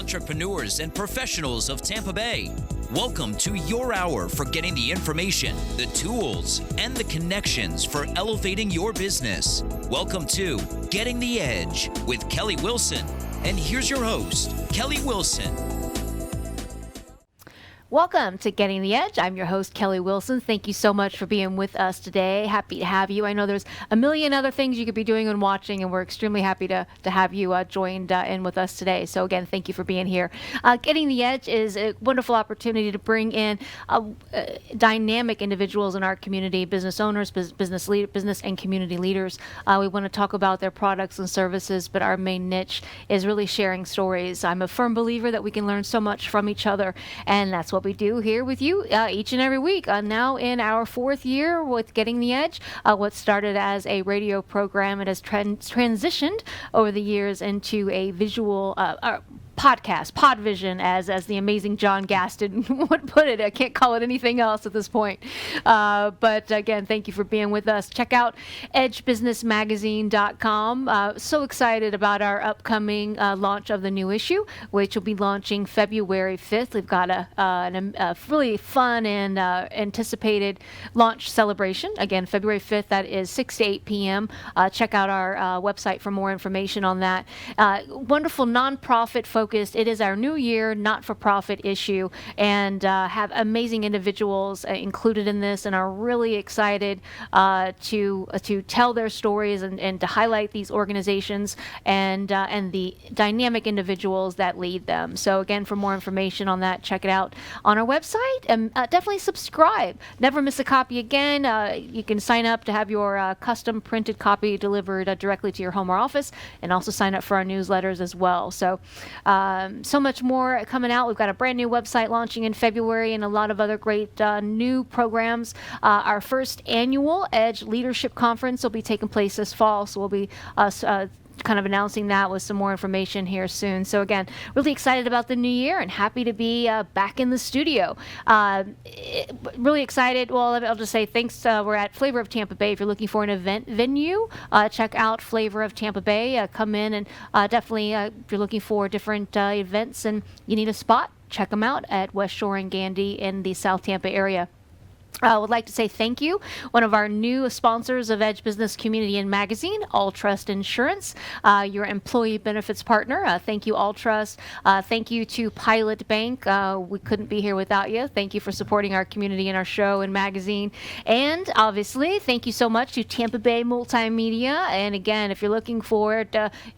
entrepreneurs and professionals of Tampa Bay. Welcome to your hour for getting the information, the tools, and the connections for elevating your business. Welcome to Getting the Edge with Kelly Wilson. And here's your host, Kelly Wilson. Welcome to Getting the Edge. I'm your host, Kelly Wilson. Thank you so much for being with us today. Happy to have you. I know there's a million other things you could be doing and watching, and we're extremely happy to have you joined in with us today. So again, thank you for being here. Getting the Edge is a wonderful opportunity to bring in dynamic individuals in our community, business owners, business and community leaders. We want to talk about their products and services, but our main niche is really sharing stories. I'm a firm believer that we can learn so much from each other, and that's what we do here with you each and every week. Now in our fourth year with Getting the Edge, what started as a radio program, it has transitioned over the years into a visual podcast, Podvision, as the amazing John Gaston would put it. I can't call it anything else at this point. But again, thank you for being with us. Check out edgebusinessmagazine.com. So excited about our upcoming launch of the new issue, which will be launching February 5th. We've got a really fun and anticipated launch celebration. Again, February 5th, that is 6 to 8 p.m. Check out our website for more information on that. Wonderful nonprofit focused. It is our new year not-for-profit issue, and have amazing individuals included in this, and are really excited to tell their stories and to highlight these organizations and the dynamic individuals that lead them. So again, for more information on that, check it out on our website, and definitely subscribe. Never miss a copy again. You can sign up to have your custom printed copy delivered directly to your home or office, and also sign up for our newsletters as well. So much more coming out. We've got a brand new website launching in February, and a lot of other great new programs. Our first annual Edge Leadership Conference will be taking place this fall, so we'll be kind of announcing that with some more information here soon. So again, really excited about the new year and happy to be back in the studio. Really excited. Well, I'll just say thanks. We're at Flavor of Tampa Bay. If you're looking for an event venue, check out Flavor of Tampa Bay. Come in and definitely, if you're looking for different events and you need a spot, check them out at West Shore and Gandy in the South Tampa area. I would like to say thank you. One of our new sponsors of Edge Business Community and Magazine, All Trust Insurance, your employee benefits partner. Thank you, All Trust. Thank you to Pilot Bank. We couldn't be here without you. Thank you for supporting our community and our show and magazine. And obviously, thank you so much to Tampa Bay Multimedia. And again, if you're looking for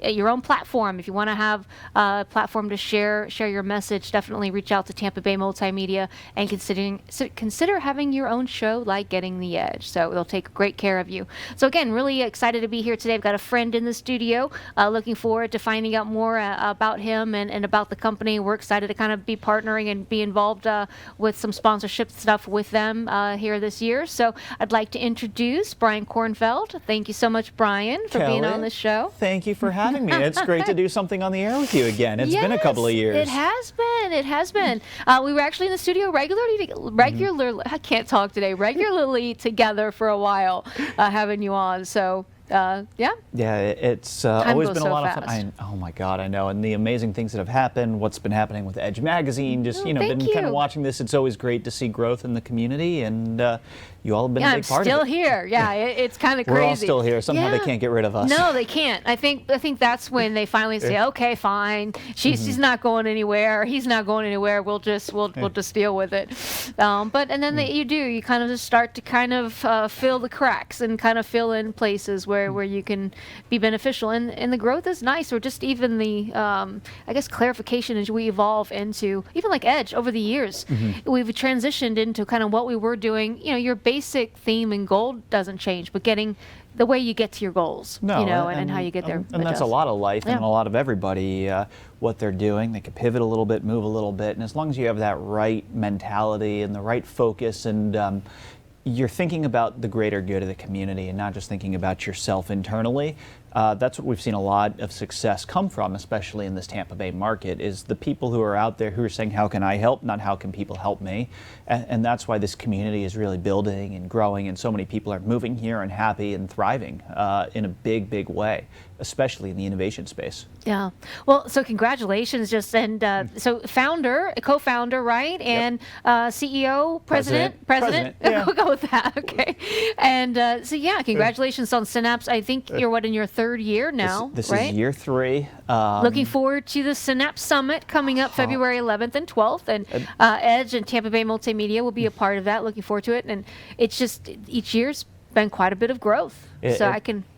your own platform, if you want to have a platform to share your message, definitely reach out to Tampa Bay Multimedia and consider having your own show like Getting the Edge. So they'll take great care of you. So again, really excited to be here today. I've got a friend in the studio. Looking forward to finding out more about him and about the company. We're excited to kind of be partnering and be involved with some sponsorship stuff with them here this year. So I'd like to introduce Brian Kornfeld. Thank you so much, Brian, for being on this show. Thank you for having me. It's great to do something on the air with you again. It's been a couple of years. It has been. It has been. We were actually in the studio regularly. I can't talk today. Regularly together for a while, having you on. So yeah, it's always been a lot of fun. Oh my God, I know. And the amazing things that have happened, what's been happening with Edge Magazine, just been kind of watching this. It's always great to see growth in the community, and you all have been a big part of it. I'm still here. Yeah, it's kind of crazy. We're all still here. Somehow they can't get rid of us. No, they can't. I think that's when they finally say, okay, fine. She's not going anywhere. He's not going anywhere. We'll just deal with it. You kind of just start to kind of fill the cracks and kind of fill in places where you can be beneficial, and the growth is nice. Or just even the clarification as we evolve into even like Edge over the years. We've transitioned into kind of what we were doing. Your basic theme and goal doesn't change, but getting the way you get to your goals, and how you get there. And that's a lot of life and a lot of everybody, what they're doing. They can pivot a little bit, move a little bit, and as long as you have that right mentality and the right focus, and you're thinking about the greater good of the community and not just thinking about yourself internally, That's what we've seen a lot of success come from, especially in this Tampa Bay market, is the people who are out there who are saying, how can I help, not how can people help me? And that's why this community is really building and growing, and so many people are moving here and happy and thriving in a big, big way, especially in the innovation space. Yeah. Well, so congratulations, so founder, co-founder, right? Yep. And CEO, president. Yeah. We'll go with that. Okay. And congratulations on Synapse. I think you're in your third year now, this right? is year 3. Looking forward to the Synapse Summit coming up February 11th and 12th, and Edge and Tampa Bay Multimedia will be a part of that. Looking forward to it, and it's just each year's been quite a bit of growth.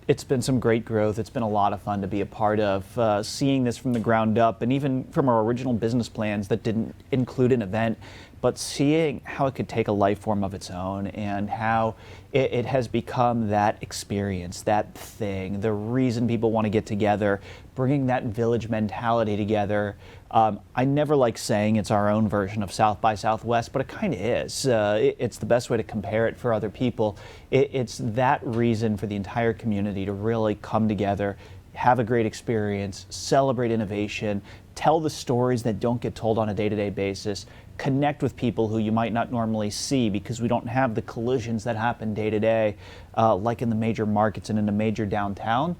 It's been some great growth. It's been a lot of fun to be a part of, seeing this from the ground up, and even from our original business plans that didn't include an event, but seeing how it could take a life form of its own, and how it has become that experience, that thing, the reason people want to get together, bringing that village mentality together. I never like saying it's our own version of South by Southwest, but it kind of is. It's the best way to compare it for other people. It's that reason for the entire community to really come together, have a great experience, celebrate innovation, tell the stories that don't get told on a day-to-day basis, connect with people who you might not normally see, because we don't have the collisions that happen day-to-day, like in the major markets and in a major downtown.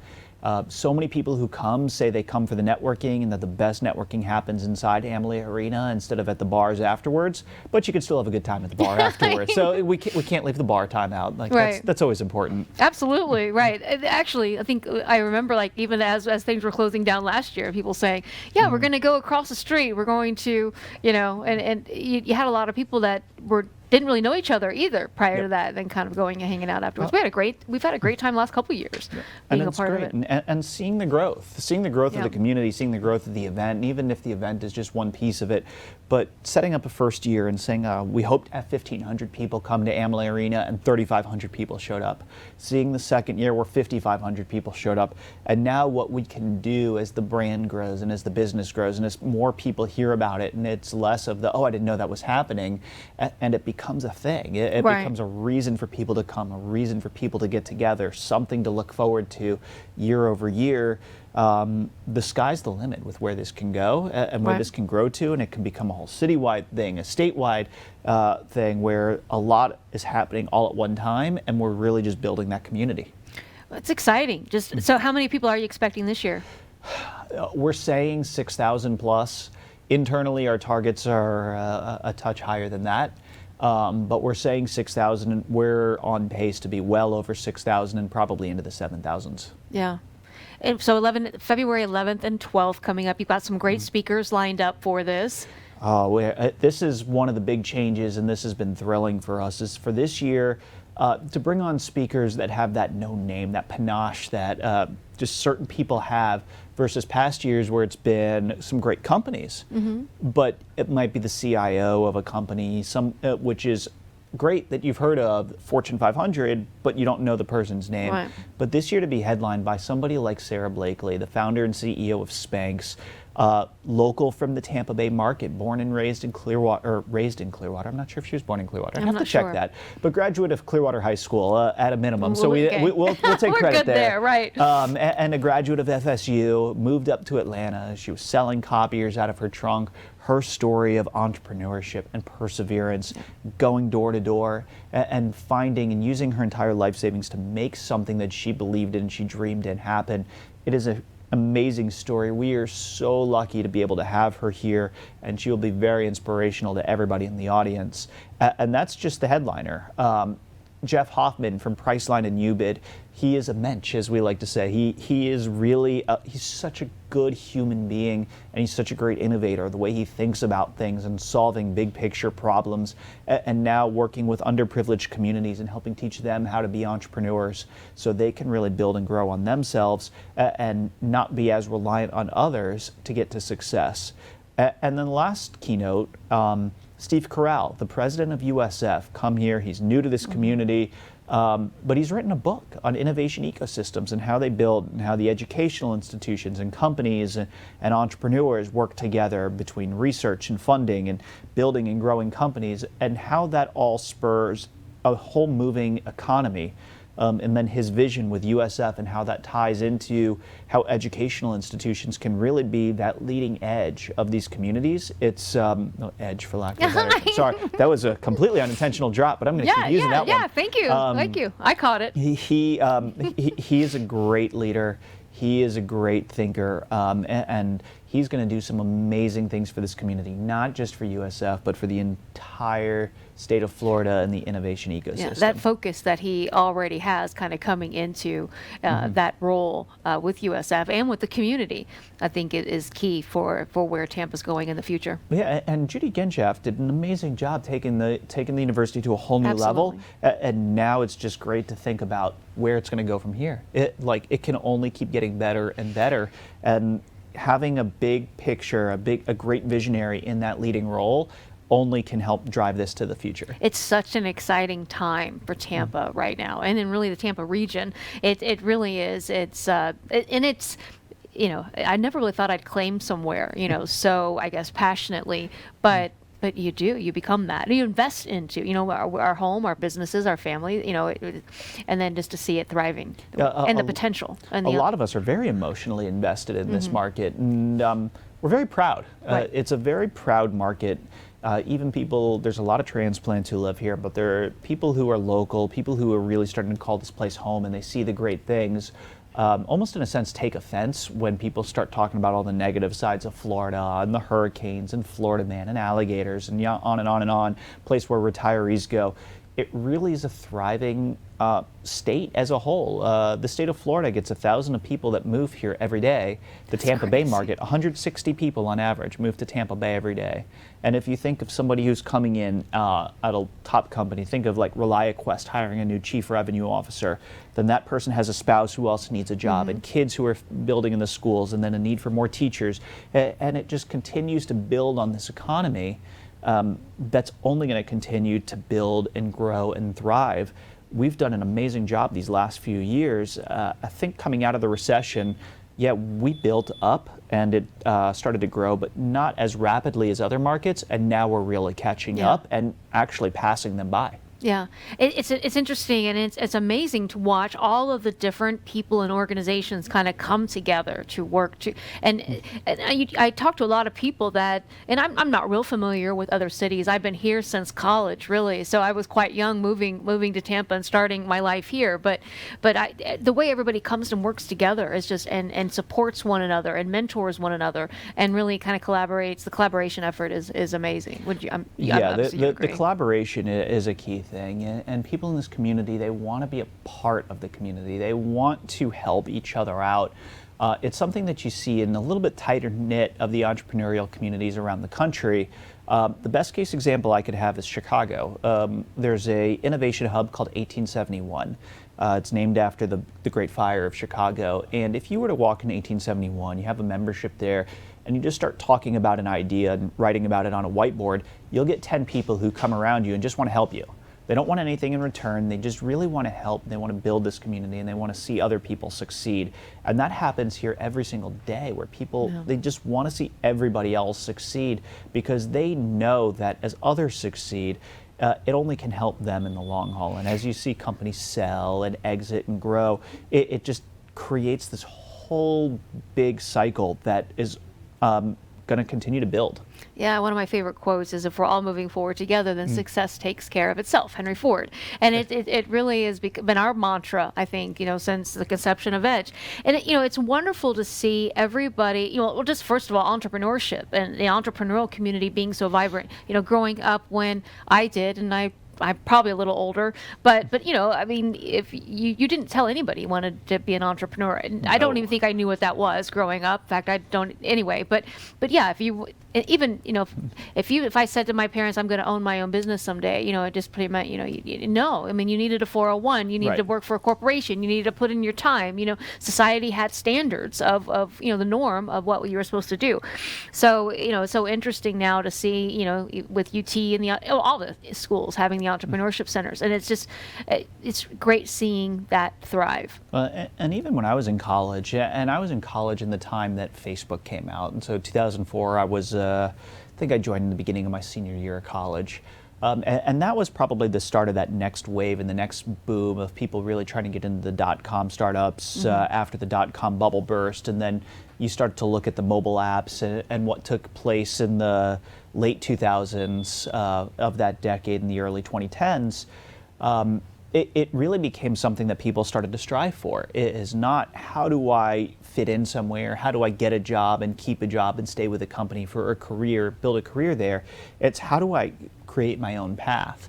So many people who come say they come for the networking, and that the best networking happens inside Alumni Arena instead of at the bars afterwards. But you can still have a good time at the bar afterwards. So we can't leave the bar time out. Right. That's always important. Absolutely, right. Actually, I think I remember, even as things were closing down last year, people saying, yeah, we're going to go across the street. We're going to, and you had a lot of people that didn't really know each other either prior to that, then kind of going and hanging out afterwards. We've had a great time the last couple of years being a part of it. And seeing the growth of the community, seeing the growth of the event, and even if the event is just one piece of it, but setting up a first year and saying we hoped to have 1,500 people come to Alumni Arena, and 3,500 people showed up. Seeing the second year where 5,500 people showed up, and now what we can do as the brand grows and as the business grows and as more people hear about it, and it's less of I didn't know that was happening, and it becomes a thing. It becomes a reason for people to come, a reason for people to get together, something to look forward to year over year. The sky's the limit with where this can go and where this can grow to, and it can become a whole citywide thing, a statewide thing, where a lot is happening all at one time, and we're really just building that community. It's exciting. So how many people are you expecting this year? We're saying 6,000 plus. Internally, our targets are a touch higher than that. But we're saying 6,000, and we're on pace to be well over 6,000 and probably into the 7,000s. Yeah. And so February 11th and 12th coming up. You've got some great speakers lined up for this. This is one of the big changes, and this has been thrilling for us, is for this year to bring on speakers that have that known name, that panache that just certain people have, versus past years where it's been some great companies, but it might be the CIO of a company, which is great that you've heard of, Fortune 500, but you don't know the person's name. Right. But this year to be headlined by somebody like Sarah Blakely, the founder and CEO of Spanx, local from the Tampa Bay market, born and raised in Clearwater, I'm not sure if she was born in Clearwater. I'd have to check that. But graduate of Clearwater High School at a minimum. So we'll take We're credit good there, right. And a graduate of FSU, moved up to Atlanta. She was selling copiers out of her trunk. Her story of entrepreneurship and perseverance, going door to door and finding and using her entire life savings to make something that she believed in and she dreamed in happen. It is an amazing story. We are so lucky to be able to have her here, and she will be very inspirational to everybody in the audience. And that's just the headliner. Jeff Hoffman from Priceline and Ubid, he is a mensch, as we like to say. He is really, he's such a good human being, and he's such a great innovator, the way he thinks about things and solving big picture problems, and now working with underprivileged communities and helping teach them how to be entrepreneurs so they can really build and grow on themselves and not be as reliant on others to get to success. And then the last keynote, Steve Carell, the president of USF, come here. He's new to this community, but he's written a book on innovation ecosystems and how they build and how the educational institutions and companies and entrepreneurs work together between research and funding and building and growing companies, and how that all spurs a whole moving economy and then his vision with USF and how that ties into how educational institutions can really be that leading edge of these communities. It's edge, for lack of a better. Sorry, that was a completely unintentional drop, but I'm going to keep using that one. Yeah, thank you. Thank you. I caught it. He is a great leader. He is a great thinker, and he's going to do some amazing things for this community, not just for USF, but for the entire state of Florida and the innovation ecosystem. Yeah, that focus that he already has kind of coming into that role with USF and with the community, I think it is key for where Tampa's going in the future. Yeah, and Judy Genschaft did an amazing job taking the university to a whole new level, and now it's just great to think about where it's going to go from here. It can only keep getting better and better, and having a big picture, a great visionary in that leading role only can help drive this to the future. It's such an exciting time for Tampa right now, and in really the Tampa region. It really is. It's you know, I never really thought I'd claim somewhere, you know, so I guess passionately, but you become that. You invest into, you know, our home, our businesses, our family, you know, and then just to see it thriving and the potential. And a lot of us are very emotionally invested in this market, and we're very proud. Right. It's a very proud market. Even people, there's a lot of transplants who live here, but there are people who are local, people who are really starting to call this place home, and they see the great things. Almost in a sense take offense when people start talking about all the negative sides of Florida and the hurricanes and Florida man and alligators and on and on and on, place where retirees go. It really is a thriving state as a whole. The state of Florida gets 1,000 people that move here every day. The Tampa Bay market, 160 people on average move to Tampa Bay every day. And if you think of somebody who's coming in at a top company, think of like ReliaQuest hiring a new chief revenue officer, then that person has a spouse who also needs a job, and kids who are building in the schools, and then a need for more teachers. And it just continues to build on this economy that's only going to continue to build and grow and thrive. We've done an amazing job these last few years. I think coming out of the recession, we built up and it started to grow, but not as rapidly as other markets, and now we're really catching up and actually passing them by. Yeah, it's interesting, and it's amazing to watch all of the different people and organizations kind of come together to work to. And I talk to a lot of people that, and I'm not real familiar with other cities. I've been here since college, really, so I was quite young moving to Tampa and starting my life here. But the way everybody comes and works together is just and supports one another and mentors one another and really kind of collaborates. The collaboration effort is amazing. Would you? The collaboration is a key thing, and people in this community, they want to be a part of the community. They want to help each other out. It's something that you see in a little bit tighter knit of the entrepreneurial communities around the country. The best case example I could have is Chicago. There's a innovation hub called 1871. It's named after the Great Fire of Chicago. And if you were to walk in 1871, you have a membership there, and you just start talking about an idea and writing about it on a whiteboard, you'll get 10 people who come around you and just want to help you. They don't want anything in return. They just really want to help. They want to build this community, and they want to see other people succeed. And that happens here every single day, where people, they just want to see everybody else succeed, because they know that as others succeed, it only can help them in the long haul. And as you see companies sell and exit and grow, it just creates this whole big cycle that is going to continue to build. Yeah, one of my favorite quotes is, if we're all moving forward together, then success takes care of itself, Henry Ford. And it really has been our mantra, I think, since the conception of Edge. And it's wonderful to see everybody, just first of all, entrepreneurship and the entrepreneurial community being so vibrant. Growing up when I did, and I'm probably a little older, but I mean, if you didn't tell anybody you wanted to be an entrepreneur, and no. I don't even think I knew what that was growing up. In fact, I don't anyway. But yeah, if I said to my parents, I'm going to own my own business someday, it just pretty much, no. I mean, you needed a 401, you needed to work for a corporation, you needed to put in your time. Society had standards of the norm of what you were supposed to do. So it's so interesting now to see with UT and all the schools having the entrepreneurship centers, and it's great seeing that thrive. And even when I was in college, and I was in college in the time that Facebook came out, and so 2004, I think I joined in the beginning of my senior year of college. And that was probably the start of that next wave and the next boom of people really trying to get into the dot-com startups after the dot-com bubble burst. And then you start to look at the mobile apps and what took place in the late 2000s of that decade and the early 2010s. It really became something that people started to strive for. It is not, how do I fit in somewhere? How do I get a job and keep a job and stay with a company for a career, build a career there? It's, how do I create my own path?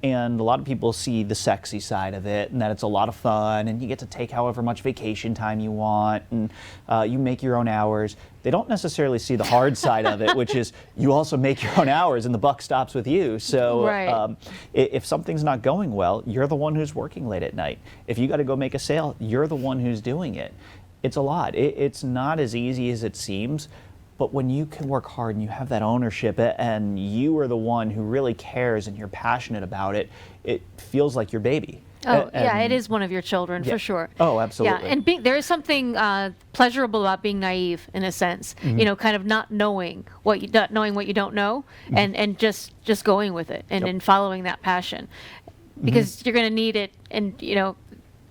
And a lot of people see the sexy side of it, and that it's a lot of fun, and you get to take however much vacation time you want, and you make your own hours. They don't necessarily see the hard side of it, which is you also make your own hours and the buck stops with you. So if something's not going well, you're the one who's working late at night. If you got to go make a sale, you're the one who's doing it. It's a lot. It's not as easy as it seems, but when you can work hard and you have that ownership and you are the one who really cares and you're passionate about it, it feels like your baby. Oh, yeah, it is one of your children, for sure. Oh, absolutely. Yeah, and there is something pleasurable about being naive, in a sense. You know, kind of not knowing what you don't know, and just going with it and following that passion, because you're going to need it, and you know,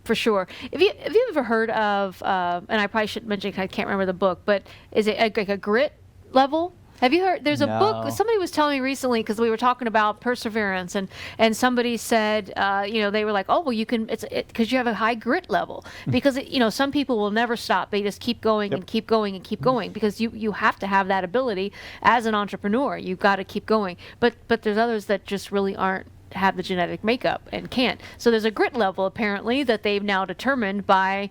for sure. Have you ever heard of? And I probably should mention, I can't remember the book, but is it like a grit level? Have you heard? There's a book. Somebody was telling me recently, because we were talking about perseverance, and somebody said, you know, they were like, oh, well, you can, because you have a high grit level, because you know, some people will never stop. They just keep going and keep going and keep going, because you have to have that ability as an entrepreneur. You've got to keep going. But there's others that just really aren't, have the genetic makeup and can't. So there's a grit level, apparently, that they've now determined by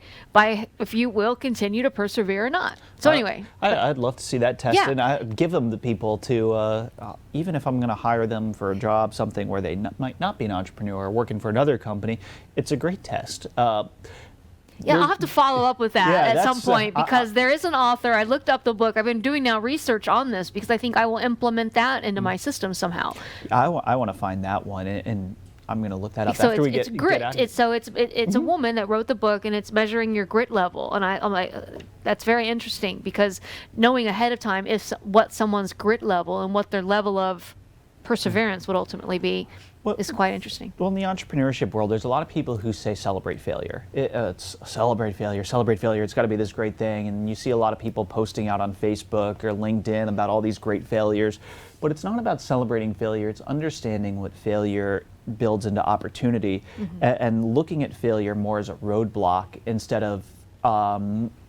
if you will continue to persevere or not. So anyway, I'd love to see that tested. And I give them the people to, even if I'm going to hire them for a job, something where they might not be an entrepreneur or working for another company, it's a great test. Yeah, I'll have to follow up with that at some point, because there is an author. I looked up the book. I've been doing now research on this because I think I will implement that into my system somehow. I want to find that one, and I'm going to look that up after we get grit. It's a woman that wrote the book, and it's measuring your grit level. And I'm like, that's very interesting, because knowing ahead of time what someone's grit level and what their level of perseverance would ultimately be. Is quite interesting. Well, in the entrepreneurship world, there's a lot of people who say celebrate failure. It's celebrate failure, celebrate failure. It's got to be this great thing. And you see a lot of people posting out on Facebook or LinkedIn about all these great failures. But it's not about celebrating failure. It's understanding what failure builds into opportunity and looking at failure more as a roadblock instead of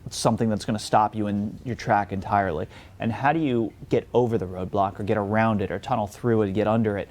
something that's going to stop you in your track entirely. And how do you get over the roadblock or get around it or tunnel through it, get under it?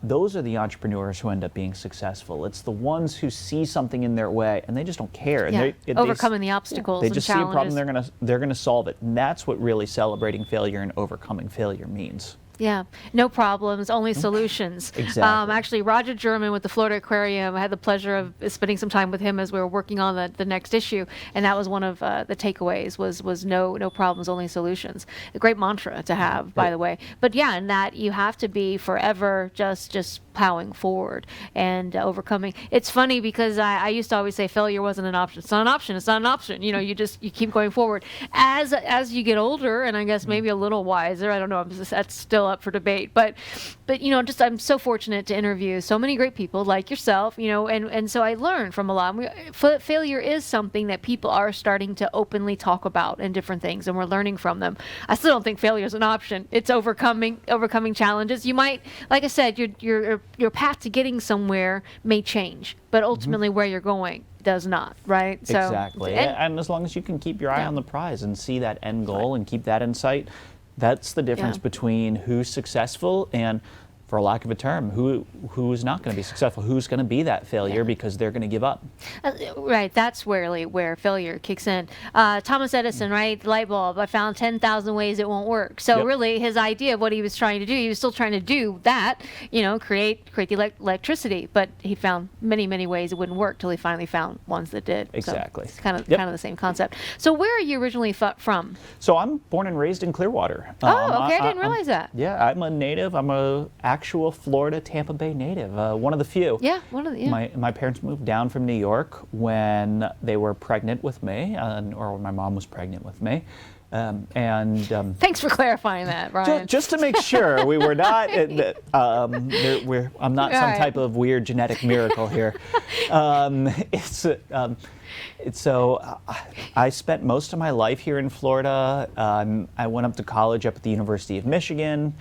Those are the entrepreneurs who end up being successful. It's the ones who see something in their way and they just don't care. Yeah. Overcoming the obstacles they and just challenges. See a problem, they're gonna solve it. And that's what really celebrating failure and overcoming failure means. Yeah, no problems, only solutions. Exactly. Actually, Roger German with the Florida Aquarium, I had the pleasure of spending some time with him as we were working on the next issue, and that was one of the takeaways was no problems, only solutions. A great mantra to have, by the way. But yeah, in that you have to be forever just plowing forward and overcoming. It's funny because I used to always say failure wasn't an option. It's not an option. It's not an option. You know, you keep going forward. As you get older, and I guess maybe a little wiser, I don't know, that's still up for debate, but you know, just I'm so fortunate to interview so many great people like yourself, you know, and so I learned from a lot. Failure is something that people are starting to openly talk about in different things, and we're learning from them. I still don't think failure is an option. It's overcoming challenges. You might, like I said, your path to getting somewhere may change, but ultimately where you're going does not, right? So, exactly. And as long as you can keep your eye on the prize and see that end goal and keep that in sight, that's the difference between who's successful and, for lack of a term, who's not going to be successful, who's going to be that failure because they're going to give up. Right, that's really where failure kicks in. Thomas Edison, right, the light bulb, I found 10,000 ways it won't work. So really his idea of what he was trying to do, he was still trying to do that, you know, create the electricity, but he found many ways it wouldn't work till he finally found ones that did. Exactly. So it's kind of the same concept. So where are you originally from? So I'm born and raised in Clearwater. Oh, okay, I didn't realize that. Yeah, I'm a native. I'm a actual Florida Tampa Bay native, one of the few. Yeah, one of the. Yeah. My parents moved down from New York when they were pregnant with me, or when my mom was pregnant with me, Thanks for clarifying that, Brian. Just to make sure we were not. I'm not some type of weird genetic miracle here. So I spent most of my life here in Florida. I went up to college up at the University of Michigan.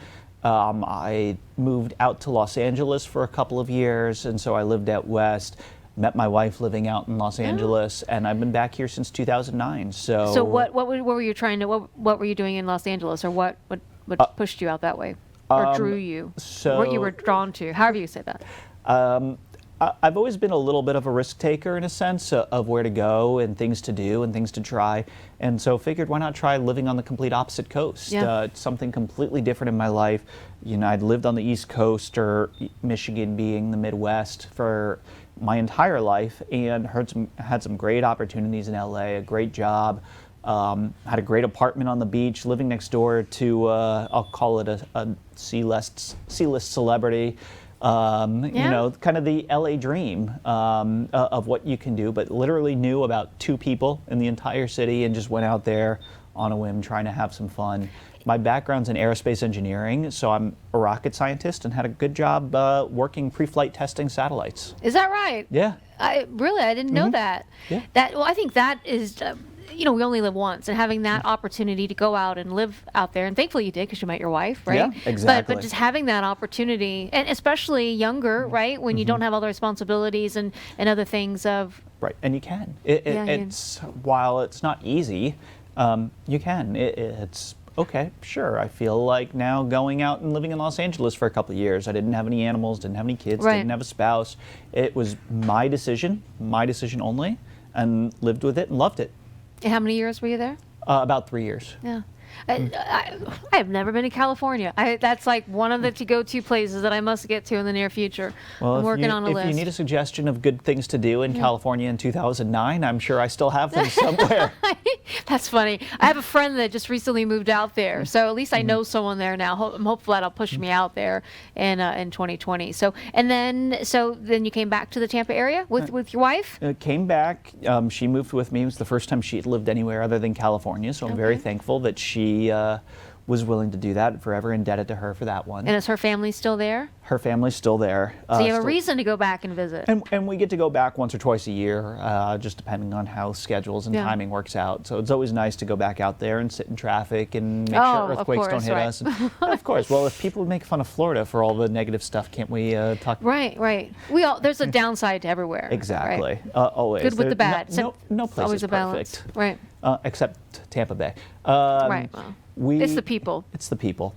I moved out to Los Angeles for a couple of years, and so I lived out west. Met my wife living out in Los Angeles, and I've been back here since 2009. So what were you trying to what were you doing in Los Angeles, or what pushed you out that way, or drew you? So what you were drawn to, however you say that. I've always been a little bit of a risk taker in a sense of where to go and things to do and things to try, and so figured why not try living on the complete opposite coast. It's something completely different in my life. You know, I'd lived on the East Coast, or Michigan being the Midwest, for my entire life, and had some great opportunities in LA, a great job, had a great apartment on the beach, living next door to I'll call it a C-list celebrity. You know, kind of the LA dream of what you can do, but literally knew about 2 people in the entire city and just went out there on a whim trying to have some fun. My background's in aerospace engineering, so I'm a rocket scientist and had a good job working pre-flight testing satellites. Is that right? Yeah. I didn't know that. Yeah. I think that is, you know, we only live once, and having that opportunity to go out and live out there, and thankfully you did because you met your wife, right? Yeah, exactly. But just having that opportunity, and especially younger, right, when you don't have all the responsibilities and other things of. Right, and you can. It's while it's not easy, you can. It's. Okay, sure. I feel like now going out and living in Los Angeles for a couple of years. I didn't have any animals, didn't have any kids, didn't have a spouse. It was my decision only, and lived with it and loved it. And how many years were you there? About 3 years. Yeah. I have never been to California. That's like one of the to-go-to places that I must get to in the near future. Well, I'm working on a list. If you need a suggestion of good things to do in California in 2009, I'm sure I still have them somewhere. That's funny. I have a friend that just recently moved out there, so at least I know someone there now. I'm hopeful that'll push me out there in 2020. So then you came back to the Tampa area with your wife? Came back. She moved with me. It was the first time she had lived anywhere other than California, so I'm very thankful that she was willing to do that. Forever indebted to her for that one. And is her family still there? Her family's still there. So you have a reason to go back and visit. And we get to go back once or twice a year, just depending on how schedules and timing works out. So it's always nice to go back out there and sit in traffic and make sure earthquakes don't hit us. And of course, well, if people make fun of Florida for all the negative stuff, can't we talk? Right. There's a downside to everywhere. Exactly. Right? Always. Good with the bad. No place always is a balance. perfect. Right. Except Tampa Bay. Right. Well, it's the people. It's the people.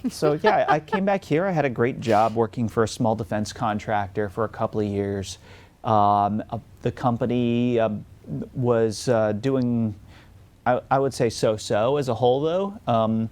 So yeah, I came back here. I had a great job working for a small defense contractor for a couple of years. The company was doing, I would say, so-so as a whole, though.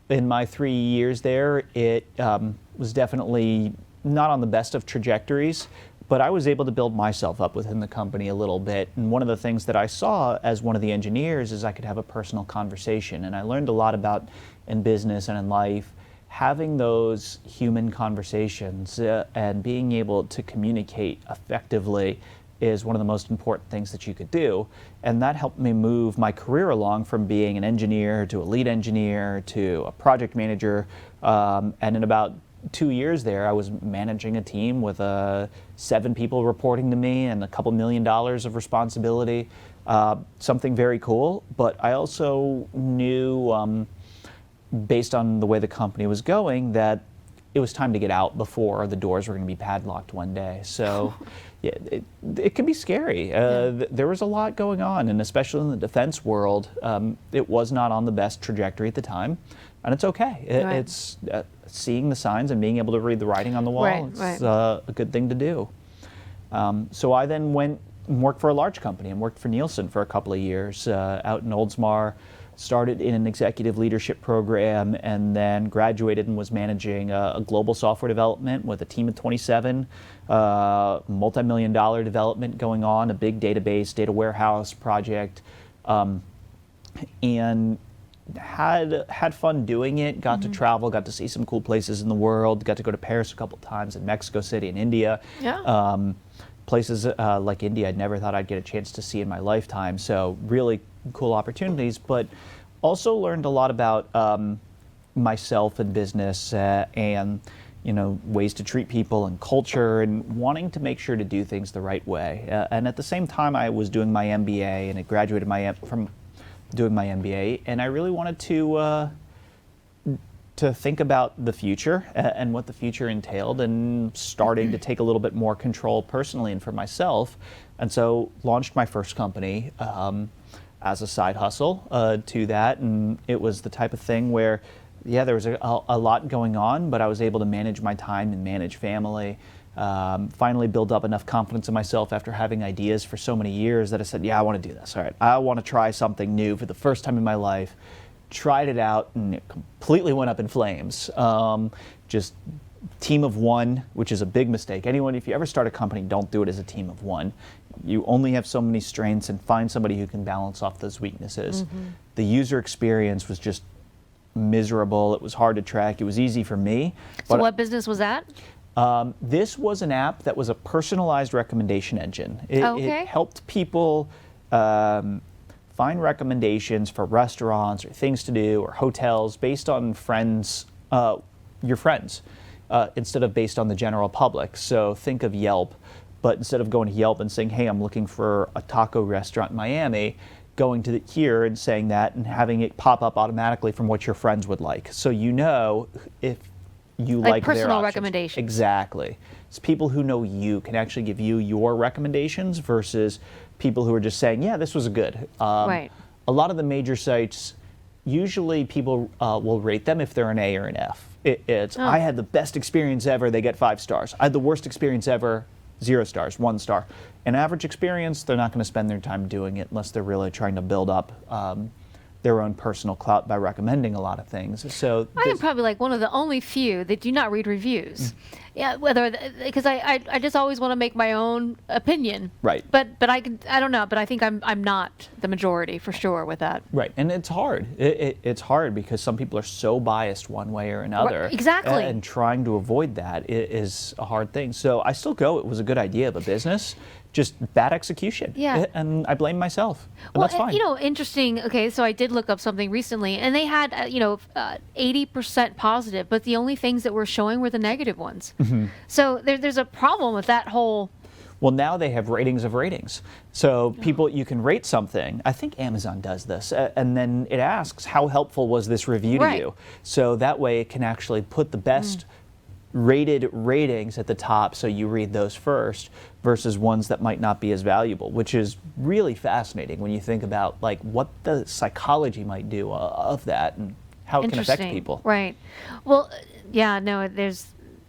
In my 3 years there, it was definitely not on the best of trajectories. But I was able to build myself up within the company a little bit. And one of the things that I saw as one of the engineers is I could have a personal conversation. And I learned a lot about, in business and in life, having those human conversations and being able to communicate effectively is one of the most important things that you could do. And that helped me move my career along from being an engineer to a lead engineer to a project manager. And in about 2 years there, I was managing a team with 7 people reporting to me and a couple $1 million of responsibility. Something very cool, but I also knew, based on the way the company was going, that it was time to get out before the doors were going to be padlocked one day. So yeah, it can be scary. There was a lot going on, and especially in the defense world, it was not on the best trajectory at the time. And it's okay. It's seeing the signs and being able to read the writing on the wall. It's a good thing to do. So I then went and worked for a large company and worked for Nielsen for a couple of years out in Oldsmar. Started in an executive leadership program and then graduated and was managing a global software development with a team of 27, multi-million-dollar development going on, a big database, data warehouse project, and had fun doing it, got to travel, got to see some cool places in the world, got to go to Paris a couple times, and Mexico City and India. Places like India I'd never thought I'd get a chance to see in my lifetime, so really cool opportunities. But Also learned a lot about myself and business and ways to treat people and culture and wanting to make sure to do things the right way. And at the same time, I was doing my MBA, and I graduated from doing my MBA, and I really wanted to think about the future and what the future entailed, and starting to take a little bit more control personally and for myself. And so launched my first company as a side hustle to that, and it was the type of thing where there was a lot going on, but I was able to manage my time and manage family. Finally build up enough confidence in myself after having ideas for so many years that I said, I want to do this. All right, I want to try something new for the first time in my life. Tried it out, and it completely went up in flames. Just team of one, which is a big mistake. Anyone, if you ever start a company, don't do it as a team of one. You only have so many strengths, and find somebody who can balance off those weaknesses. The user experience was just miserable. It was hard to track. It was easy for me. So what business was that? This was an app that was a personalized recommendation engine. It helped people find recommendations for restaurants or things to do or hotels based on your friends, instead of based on the general public. So think of Yelp, but instead of going to Yelp and saying, hey, I'm looking for a taco restaurant in Miami, going to here and saying that and having it pop up automatically from what your friends would like. So if you like their personal options. recommendations. Exactly. It's people who know you can actually give you your recommendations versus people who are just saying, this was good. Right. A lot of the major sites, usually people will rate them if they're an A or an F. I had the best experience ever, they get 5 stars. I had the worst experience ever, 0 stars, 1 star. An average experience, they're not going to spend their time doing it unless they're really trying to build up their own personal clout by recommending a lot of things. So I am probably like one of the only few that do not read reviews. Because I just always want to make my own opinion. Right. But I don't know. But I think I'm not the majority for sure with that. Right, and it's hard. It's hard because some people are so biased one way or another. Right. Exactly. And trying to avoid that is a hard thing. So I still go. It was a good idea of a business. Just bad execution. Yeah. And I blame myself. And that's fine. Interesting. Okay, so I did look up something recently, and they had 80% positive, but the only things that were showing were the negative ones. So there's a problem with that whole. Well, now they have ratings of ratings. So you can rate something. I think Amazon does this, and then it asks, how helpful was this review to you? So that way it can actually put the best rated ratings at the top, so you read those first versus ones that might not be as valuable, which is really fascinating when you think about what the psychology might do of that and how it can affect people. Right. Well, there's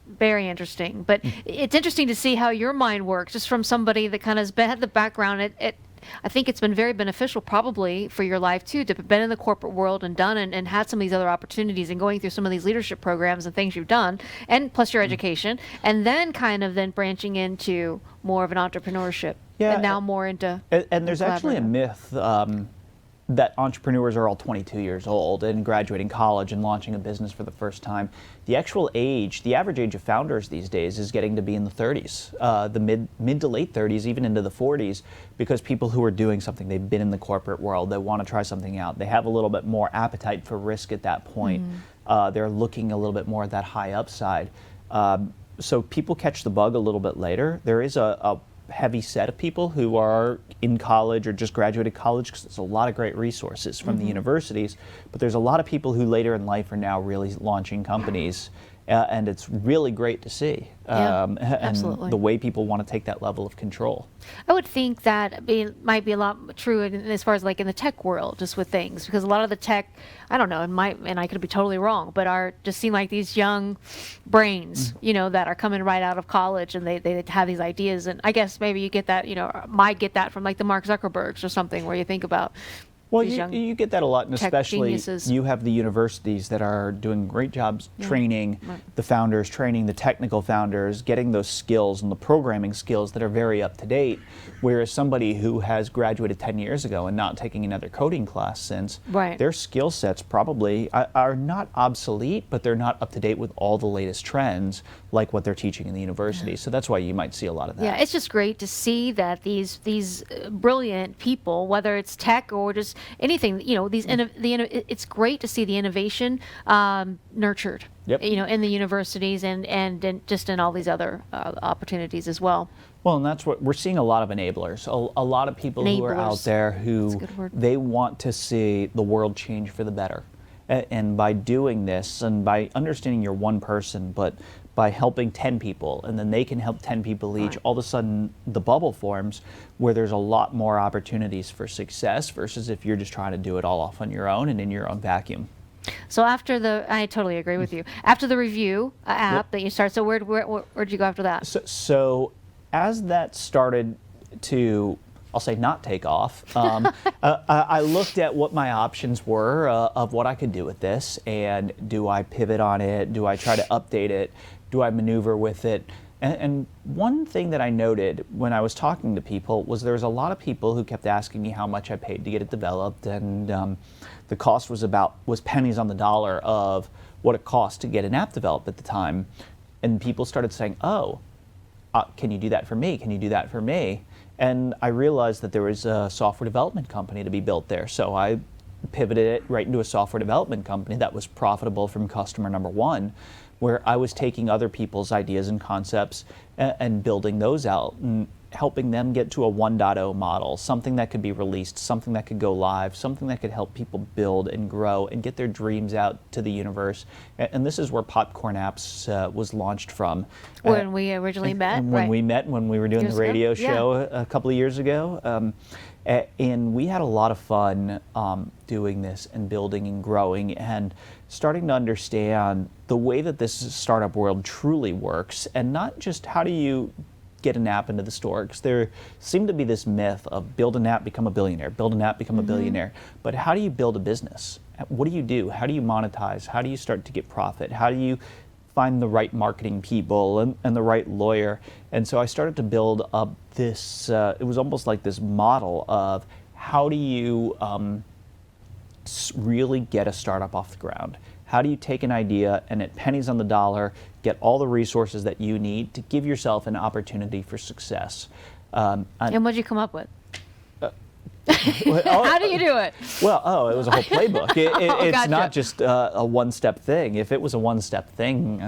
very interesting, but it's interesting to see how your mind works, just from somebody that kind of had the background. I think it's been very beneficial probably for your life too, to have been in the corporate world and done and had some of these other opportunities and going through some of these leadership programs and things you've done, and plus your education, and then then branching into more of an entrepreneurship. And now more into and there's actually a myth that entrepreneurs are all 22 years old and graduating college and launching a business for the first time. The average age of founders these days is getting to be in the 30s, the mid to late 30s, even into the 40s, because people who are doing something, they've been in the corporate world, they want to try something out, they have a little bit more appetite for risk at that point. They're looking a little bit more at that high upside. So people catch the bug a little bit later. There is a heavy set of people who are in college or just graduated college, because there's a lot of great resources from the universities, but there's a lot of people who later in life are now really launching companies, and it's really great to see. Absolutely. And the way people want to take that level of control. I would think that might be a lot true as far as in the tech world, just with things, because a lot of the tech, I don't know, and I could be totally wrong, but just seem like these young brains, that are coming right out of college, and they have these ideas, and I guess maybe you get that, might get that from the Mark Zuckerbergs or something, where you think about. Well, you get that a lot, and especially geniuses. You have the universities that are doing great jobs training the founders, training the technical founders, getting those skills and the programming skills that are very up to date, whereas somebody who has graduated 10 years ago and not taking another coding class since, their skill sets probably are not obsolete, but they're not up to date with all the latest trends like what they're teaching in the university. So that's why you might see a lot of that. Yeah, it's just great to see that these brilliant people, whether it's tech or just anything, these it's great to see the innovation nurtured, Yep. in the universities and just in all these other opportunities as well. Well, and that's what we're seeing, a lot of enablers, a lot of people who are out there who they want to see the world change for the better. And by doing this and by understanding you're one person, but by helping 10 people, and then they can help 10 people each, all of a sudden the bubble forms where there's a lot more opportunities for success versus if you're just trying to do it all off on your own and in your own vacuum. So I totally agree with you. After the review app that you start, so where'd you go after that? So as that started to, I'll say, not take off, I looked at what my options were of what I could do with this, and do I pivot on it? Do I try to update it? Do I maneuver with it? And one thing that I noted when I was talking to people was there was a lot of people who kept asking me how much I paid to get it developed, and the cost was pennies on the dollar of what it cost to get an app developed at the time. And people started saying, oh, can you do that for me? Can you do that for me? And I realized that there was a software development company to be built there. So I pivoted it right into a software development company that was profitable from customer number one, where I was taking other people's ideas and concepts and building those out and helping them get to a 1.0 model, something that could be released, something that could go live, something that could help people build and grow and get their dreams out to the universe. And this is where Popcorn Apps was launched from. When we originally met, and when we met, when we were doing the radio show a couple of years ago. And we had a lot of fun doing this and building and growing and starting to understand the way that this startup world truly works, and not just how do you get an app into the store, because there seemed to be this myth of build an app, become a billionaire, build an app, become a billionaire. But how do you build a business? What do you do? How do you monetize? How do you start to get profit? How do you find the right marketing people and the right lawyer? And so I started to build up this, it was almost like this model of how do you really get a startup off the ground? How do you take an idea and at pennies on the dollar, get all the resources that you need to give yourself an opportunity for success? And what did you come up with? Well, how do you do it? Well, it was a whole playbook. It's gotcha. not just a one-step thing. If it was a one-step thing,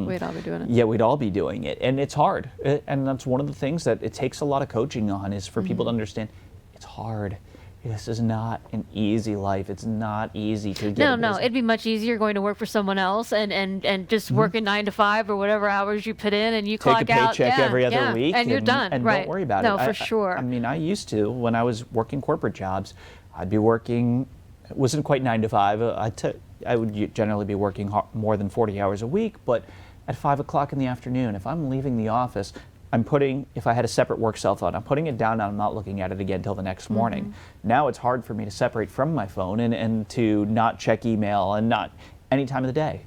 we'd all be doing it. Yeah, we'd all be doing it. And it's hard. And that's one of the things that it takes a lot of coaching on, is for people to understand it's hard. This is not an easy life. It's not easy to get. No, it'd be much easier going to work for someone else and just working 9 to 5 or whatever hours you put in, and you clock out. Take a paycheck every other week, and you're done. And right. don't worry about it. No, for sure. I mean, I used to, when I was working corporate jobs, I'd be working. It wasn't quite 9 to 5. I would generally be working more than 40 hours a week, but at 5 o'clock in the afternoon, if I'm leaving the office, if I had a separate work cell phone, I'm putting it down and I'm not looking at it again until the next morning. Now it's hard for me to separate from my phone and to not check email and not any time of the day.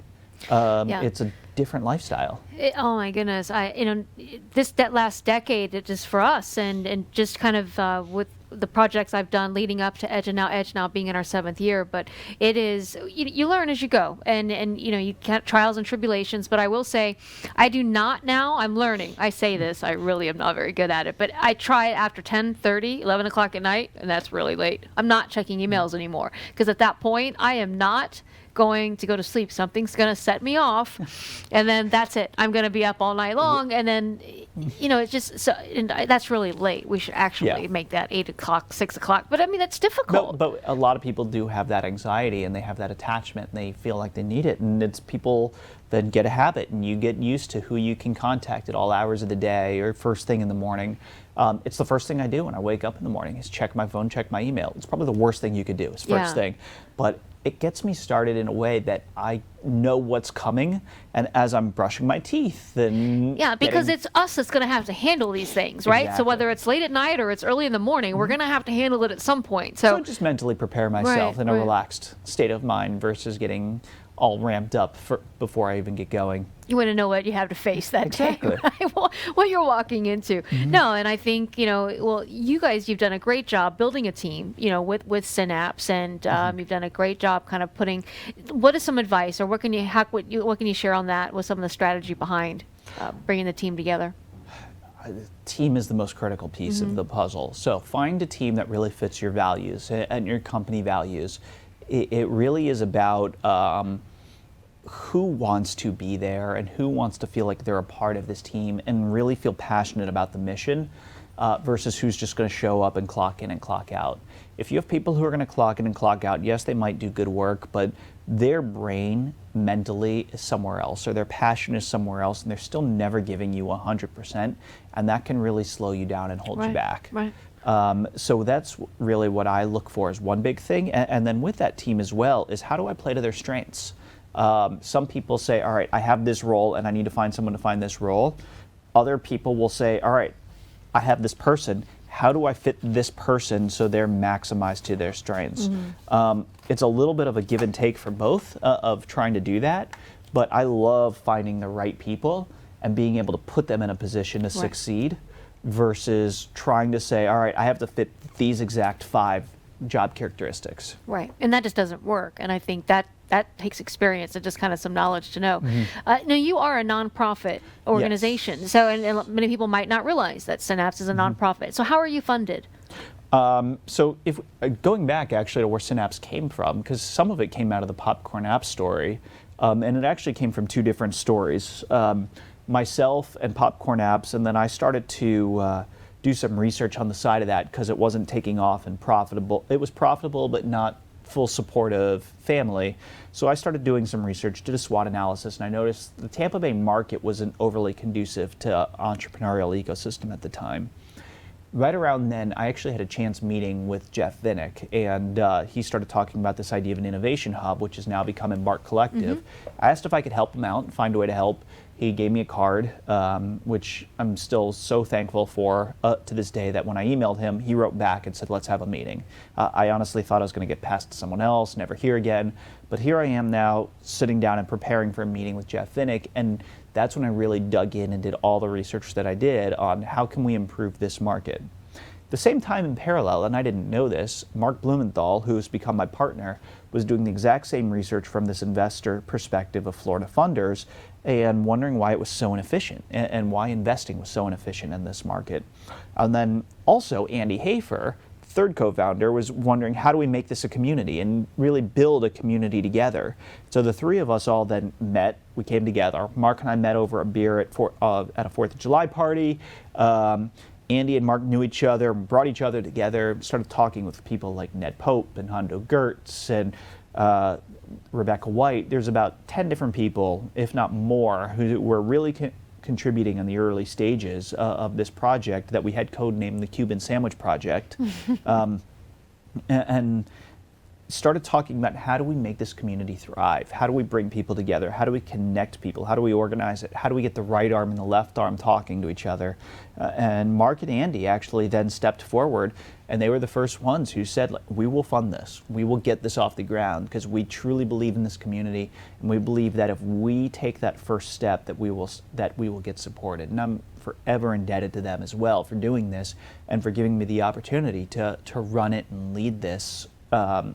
It's a different lifestyle. Oh my goodness. That last decade, it just for us and just kind of with the projects I've done leading up to Edge now being in our 7th year, but it is, you learn as you go, and you get trials and tribulations. But I will say, I do not now, I'm learning. I say this, I really am not very good at it, but I try it after 10:30, 11 o'clock at night, and that's really late. I'm not checking emails anymore, because at that point, I am not going to go to sleep. Something's going to set me off, and then that's it. I'm going to be up all night long, and then, it's just, so, and that's really late. We should actually make that 8 o'clock, 6 o'clock. But I mean, that's difficult. But a lot of people do have that anxiety, and they have that attachment, and they feel like they need it. And it's people that get a habit, and you get used to who you can contact at all hours of the day or first thing in the morning. It's the first thing I do when I wake up in the morning is check my phone, check my email. It's probably the worst thing you could do is first thing. But it gets me started in a way that I know what's coming, and as I'm brushing my teeth and because it's us that's going to have to handle these things, right? Exactly. So whether it's late at night or it's early in the morning, we're going to have to handle it at some point. So just mentally prepare myself in a relaxed state of mind versus getting all ramped up before I even get going. You want to know what you have to face that day, right? What you're walking into. No, and I think, you guys, you've done a great job building a team, with Synapse, and you've done a great job kind of putting, what is some advice, or what can you share on that with some of the strategy behind bringing the team together? team is the most critical piece of the puzzle. So find a team that really fits your values and your company values. It really is about who wants to be there and who wants to feel like they're a part of this team and really feel passionate about the mission versus who's just going to show up and clock in and clock out. If you have people who are going to clock in and clock out, yes, they might do good work, but their brain mentally is somewhere else, or their passion is somewhere else, and they're still never giving you 100%, and that can really slow you down and hold you back. Right. So that's really what I look for as one big thing, and then with that team as well is how do I play to their strengths? Some people say, all right, I have this role and I need to find someone to find this role. Other people will say, all right, I have this person. How do I fit this person so they're maximized to their strengths? It's a little bit of a give and take for both of trying to do that, but I love finding the right people and being able to put them in a position to succeed versus trying to say, all right, I have to fit these exact 5 job characteristics. Right, and that just doesn't work, and I think that takes experience and just kind of some knowledge to know. Now, you are a nonprofit organization, so and many people might not realize that Synapse is a nonprofit. So how are you funded? So if going back actually to where Synapse came from, because some of it came out of the Popcorn app story, and it actually came from 2 different stories. Myself and Popcorn apps, and then I started to do some research on the side of that because it wasn't taking off and profitable. It was profitable, but not full support of family. So I started doing some research, did a SWOT analysis, and I noticed the Tampa Bay market wasn't overly conducive to entrepreneurial ecosystem at the time. Right around then, I actually had a chance meeting with Jeff Vinnick, and he started talking about this idea of an innovation hub, which has now become Embark Collective. I asked if I could help him out and find a way to help. He gave me a card, which I'm still so thankful for to this day, that when I emailed him, he wrote back and said, let's have a meeting. I honestly thought I was going to get passed to someone else, never hear again. But here I am now sitting down and preparing for a meeting with Jeff Vinnick, and that's when I really dug in and did all the research that I did on how can we improve this market. The same time in parallel, and I didn't know this, Mark Blumenthal, who has become my partner, was doing the exact same research from this investor perspective of Florida funders and wondering why it was so inefficient and why investing was so inefficient in this market. And then also Andy Hafer, third co-founder, was wondering how do we make this a community and really build a community together. So the 3 of us all then met, we came together. Mark and I met over a beer at a 4th of July party. Andy and Mark knew each other, brought each other together, started talking with people like Ned Pope and Hondo Gertz and Rebecca White. There's about 10 different people, if not more, who were really contributing in the early stages of this project that we had codenamed the Cuban Sandwich Project. And started talking about how do we make this community thrive? How do we bring people together? How do we connect people? How do we organize it? How do we get the right arm and the left arm talking to each other? And Mark and Andy actually then stepped forward, and they were the first ones who said, we will fund this. We will get this off the ground because we truly believe in this community, and we believe that if we take that first step that we will get supported. And I'm forever indebted to them as well for doing this and for giving me the opportunity to run it and lead this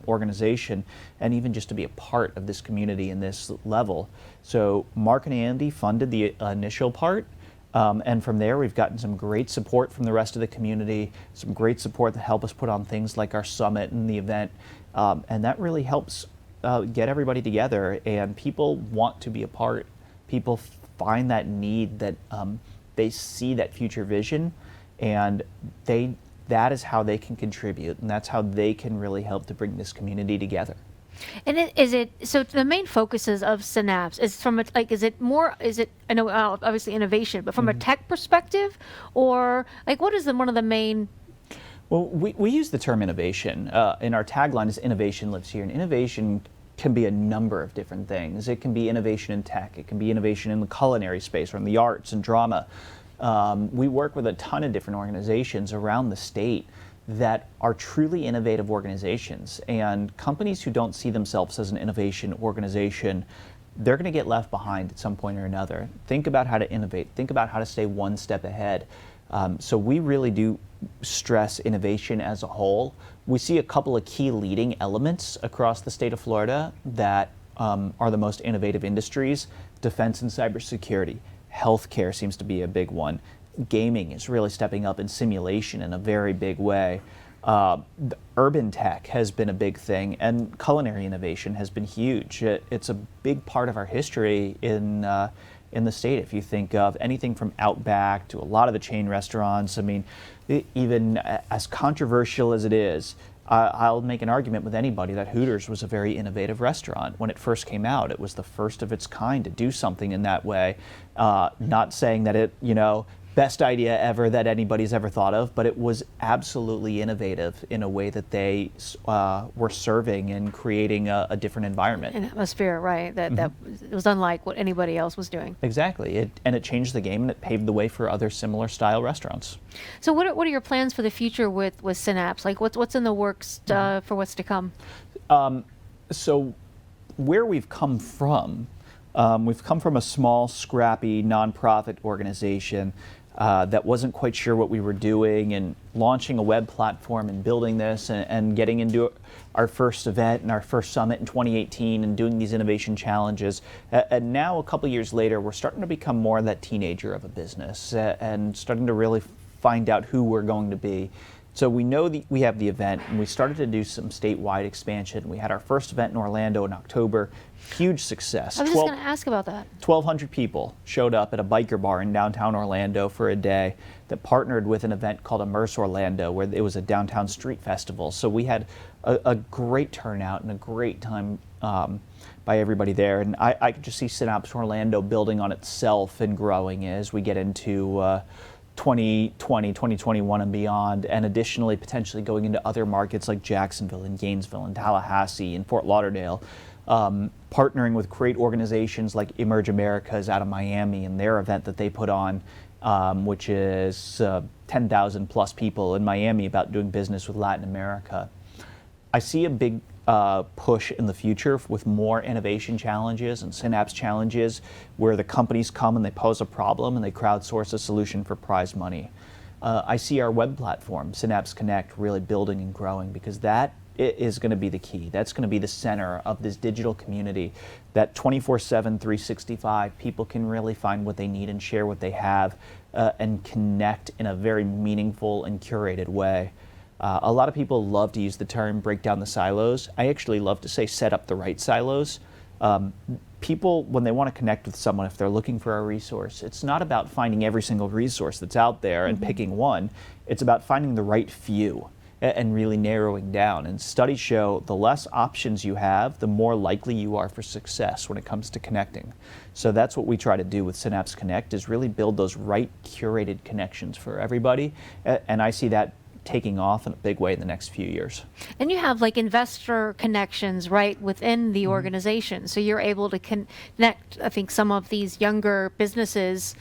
organization, and even just to be a part of this community in this level. So Mark and Andy funded the initial part, and from there we've gotten some great support from the rest of the community, some great support that help us put on things like our summit and the event, and that really helps get everybody together, and people want to be a part. People find that need, that they see that future vision, and that is how they can contribute, and that's how they can really help to bring this community together. And so the main focuses of Synapse is from I know obviously innovation, but from a tech perspective, or what is one of the main? Well, we use the term innovation. In our tagline is innovation lives here, and innovation can be a number of different things. It can be innovation in tech, it can be innovation in the culinary space or in the arts and drama. We work with a ton of different organizations around the state that are truly innovative organizations, and companies who don't see themselves as an innovation organization, they're going to get left behind at some point or another. Think about how to innovate. Think about how to stay one step ahead. So we really do stress innovation as a whole. We see a couple of key leading elements across the state of Florida that are the most innovative industries: defense and cybersecurity. Healthcare seems to be a big one. gaming is really stepping up in simulation in a very big way. The urban tech has been a big thing, and culinary innovation has been huge. It's a big part of our history in the state. If you think of anything from Outback to a lot of the chain restaurants, I mean, even as controversial as it is, I'll make an argument with anybody that Hooters was a very innovative restaurant. When it first came out, it was the first of its kind to do something in that way. Not saying that it, best idea ever that anybody's ever thought of, but it was absolutely innovative in a way that they were serving and creating a different environment. An atmosphere, right, that it was unlike what anybody else was doing. Exactly, and it changed the game, and it paved the way for other similar style restaurants. So what are your plans for the future with Synapse? Like what's in the works for what's to come? So where we've come from a small, scrappy, nonprofit organization that wasn't quite sure what we were doing, and launching a web platform and building this and getting into our first event and our first summit in 2018 and doing these innovation challenges. And now, a couple years later, we're starting to become more that teenager of a business and starting to really find out who we're going to be. So we know we have the event, and we started to do some statewide expansion. We had our first event in Orlando in October. Huge success. I was just going to ask about that. 1,200 people showed up at a biker bar in downtown Orlando for a day that partnered with an event called Immerse Orlando, where it was a downtown street festival. So we had a great turnout and a great time by everybody there. And I could just see Synapse Orlando building on itself and growing as we get into 2020, 2021 and beyond, and additionally potentially going into other markets like Jacksonville and Gainesville and Tallahassee and Fort Lauderdale, partnering with great organizations like Emerge Americas out of Miami and their event that they put on, which is 10,000 plus people in Miami about doing business with Latin America. I see a big push in the future with more innovation challenges and Synapse challenges where the companies come and they pose a problem and they crowdsource a solution for prize money. I see our web platform, Synapse Connect, really building and growing, because that is going to be the key. That's going to be the center of this digital community, that 24/7, 365, people can really find what they need and share what they have and connect in a very meaningful and curated way. A lot of people love to use the term break down the silos. I actually love to say set up the right silos. People, when they want to connect with someone, if they're looking for a resource, it's not about finding every single resource that's out there and picking one. It's about finding the right few and really narrowing down. And studies show the less options you have, the more likely you are for success when it comes to connecting. So that's what we try to do with Synapse Connect, is really build those right curated connections for everybody. And I see that taking off in a big way in the next few years. And you have like investor connections right within the organization. So you're able to connect, I think, some of these younger businesses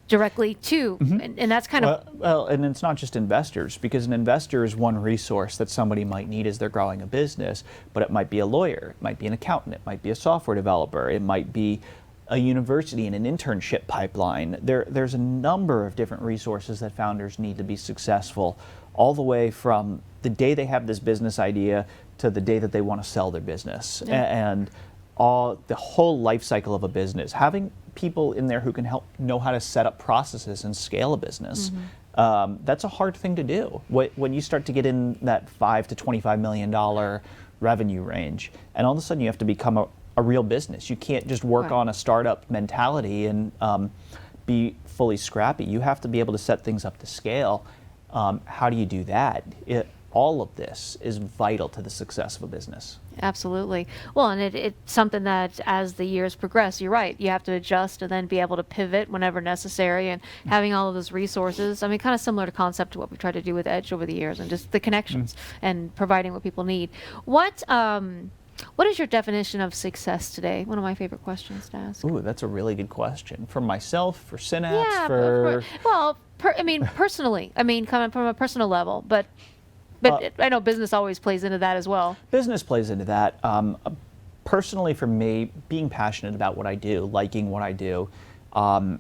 directly to, and that's kind of... Well, and it's not just investors, because an investor is one resource that somebody might need as they're growing a business, but it might be a lawyer, it might be an accountant, it might be a software developer, it might be a university and an internship pipeline. There's a number of different resources that founders need to be successful, all the way from the day they have this business idea to the day that they want to sell their business. And the whole life cycle of a business. Having people in there who can help know how to set up processes and scale a business. That's a hard thing to do when you start to get in that $5 to $25 million revenue range, and all of a sudden you have to become a real business. You can't just work on a startup mentality and be fully scrappy. You have to be able to set things up to scale. How do you do that? All of this is vital to the success of a business. Absolutely. Well, and it's something that as the years progress, you're right, you have to adjust and then be able to pivot whenever necessary, and having all of those resources. I mean, kind of similar to concept to what we tried to do with Edge over the years, and just the connections and providing what people need. What is your definition of success today? One of my favorite questions to ask. Ooh, that's a really good question. For myself, for Synapse, personally. I mean, coming from a personal level, but I know business always plays into that as well. Business plays into that. Personally, for me, being passionate about what I do, liking what I do, I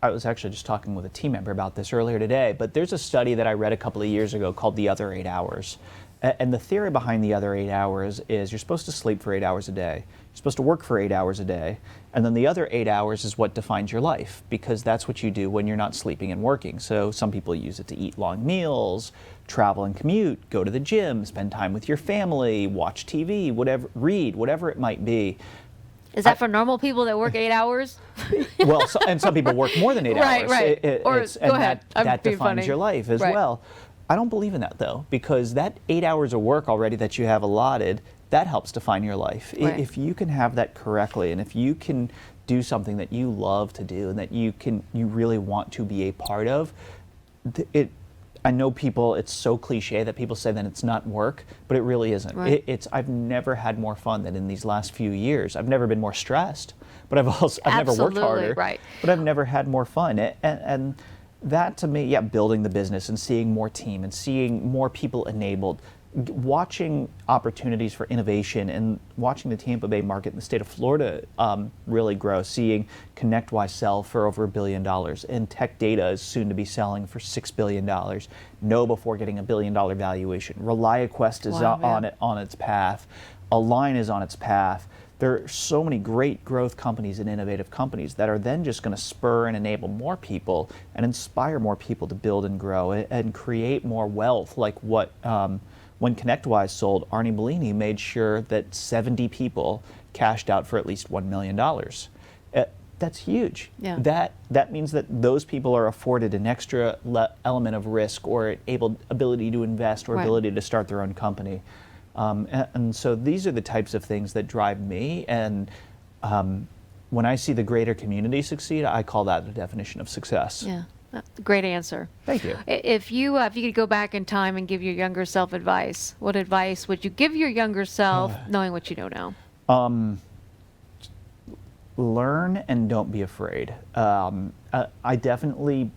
was actually just talking with a team member about this earlier today, but there's a study that I read a couple of years ago called The Other 8 Hours. And the theory behind the other 8 hours is you're supposed to sleep for 8 hours a day. You're supposed to work for 8 hours a day. And then the other 8 hours is what defines your life, because that's what you do when you're not sleeping and working. So some people use it to eat long meals, travel and commute, go to the gym, spend time with your family, watch TV, whatever, read, whatever it might be. Is that for normal people that work 8 hours? Well, and some people work more than 8 hours. Right. Go ahead. That defines your life as well. I don't believe in that, though, because that 8 hours of work already that you have allotted, that helps define your life. Right. If you can have that correctly, and if you can do something that you love to do and that you really want to be a part of, I know people, it's so cliche that people say that it's not work, but it really isn't. Right. I've never had more fun than in these last few years. I've never been more stressed, but I've never worked harder, but I've never had more fun. And that to me, building the business and seeing more team and seeing more people enabled, watching opportunities for innovation and watching the Tampa Bay market in the state of Florida really grow, seeing ConnectWise sell for over $1 billion, and Tech Data is soon to be selling for $6 billion. Know before getting $1 billion valuation. ReliaQuest is on its path. Align is on its path. There are so many great growth companies and innovative companies that are then just going to spur and enable more people and inspire more people to build and grow and create more wealth, like what when ConnectWise sold, Arnie Bellini made sure that 70 people cashed out for at least $1 million. That's huge. Yeah. That means that those people are afforded an extra element of risk or ability to invest or ability to start their own company. And so these are the types of things that drive me. And when I see the greater community succeed, I call that the definition of success. Yeah. Great answer. Thank you. If you could go back in time and give your younger self advice, what advice would you give your younger self, knowing what you know now? Learn and don't be afraid. I definitely,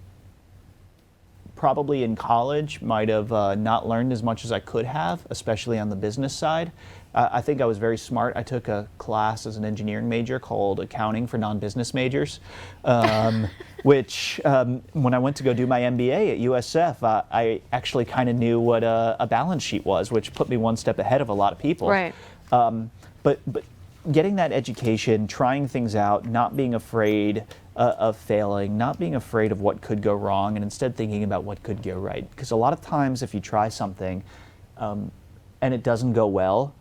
probably in college, might have not learned as much as I could have, especially on the business side. I think I was very smart. I took a class as an engineering major called Accounting for Non-Business Majors, which when I went to go do my MBA at USF, I actually kind of knew what a balance sheet was, which put me one step ahead of a lot of people. Right. But getting that education, trying things out, not being afraid of failing, not being afraid of what could go wrong, and instead thinking about what could go right. Because a lot of times if you try something and it doesn't go well,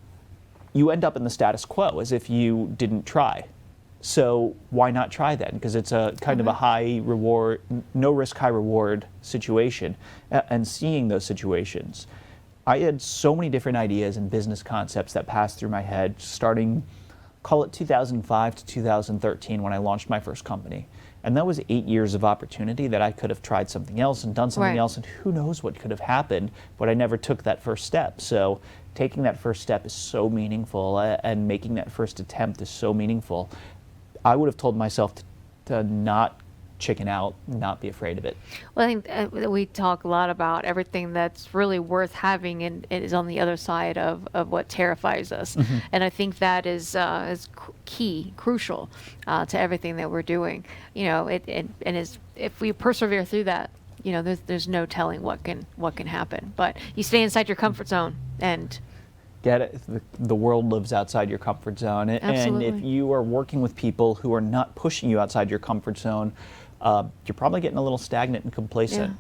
you end up in the status quo as if you didn't try. So why not try then? Because it's a kind of a high reward, no risk, high reward situation. And seeing those situations, I had so many different ideas and business concepts that passed through my head, starting, call it 2005 to 2013 when I launched my first company. And that was 8 years of opportunity that I could have tried something else and done something else, and who knows what could have happened, but I never took that first step. So taking that first step is so meaningful, and making that first attempt is so meaningful. I would have told myself to not chicken out, not be afraid of it. Well, I think we talk a lot about everything that's really worth having, and it is on the other side of what terrifies us. And I think that is key, crucial to everything that we're doing. You know, if we persevere through that, you know, there's no telling what can happen. But you stay inside your comfort zone and get it. The world lives outside your comfort zone. Absolutely. And if you are working with people who are not pushing you outside your comfort zone, you're probably getting a little stagnant and complacent.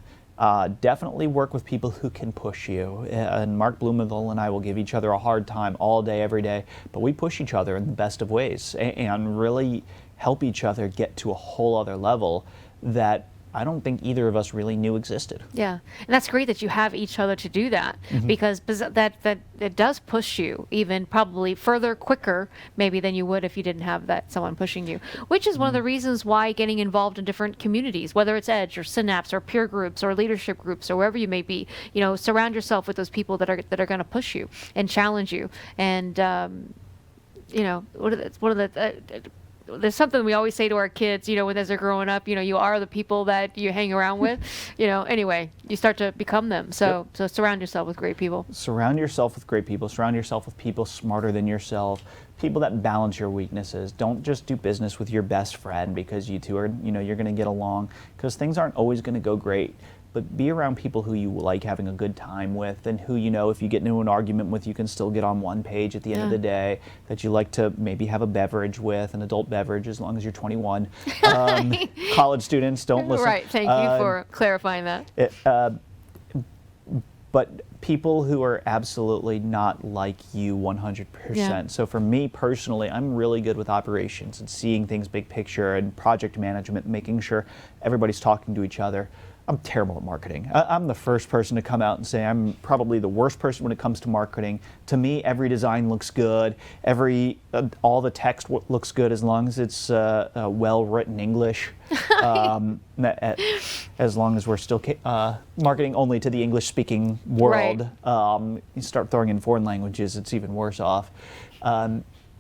Definitely work with people who can push you. And Mark Blumenthal and I will give each other a hard time all day, every day, but we push each other in the best of ways and really help each other get to a whole other level that I don't think either of us really knew existed. Yeah, and that's great that you have each other to do that, because that it does push you even probably further, quicker maybe than you would if you didn't have that someone pushing you, which is one of the reasons why getting involved in different communities, whether it's Edge or Synapse or peer groups or leadership groups or wherever you may be, you know, surround yourself with those people that are going to push you and challenge you. And you know, there's something we always say to our kids, you know, as they're growing up, you know, you are the people that you hang around with, you know, anyway, you start to become them. So surround yourself with great people. Surround yourself with great people. Surround yourself with people smarter than yourself, people that balance your weaknesses. Don't just do business with your best friend because you two are, you know, you're going to get along, because things aren't always going to go great. but be around people who you like having a good time with, and who, if you get into an argument with, you can still get on one page at the end of the day, that you like to maybe have a beverage with, an adult beverage, as long as you're 21. College students, don't listen. Right, thank you for clarifying that. But people who are absolutely not like you 100%. Yeah. So for me personally, I'm really good with operations and seeing things big picture and project management, making sure everybody's talking to each other. I'm terrible at marketing. I'm the first person to come out and say I'm probably the worst person when it comes to marketing. To me, every design looks good. All the text looks good as long as it's well-written English. As long as we're still marketing only to the English-speaking world. Right. You start throwing in foreign languages, it's even worse off.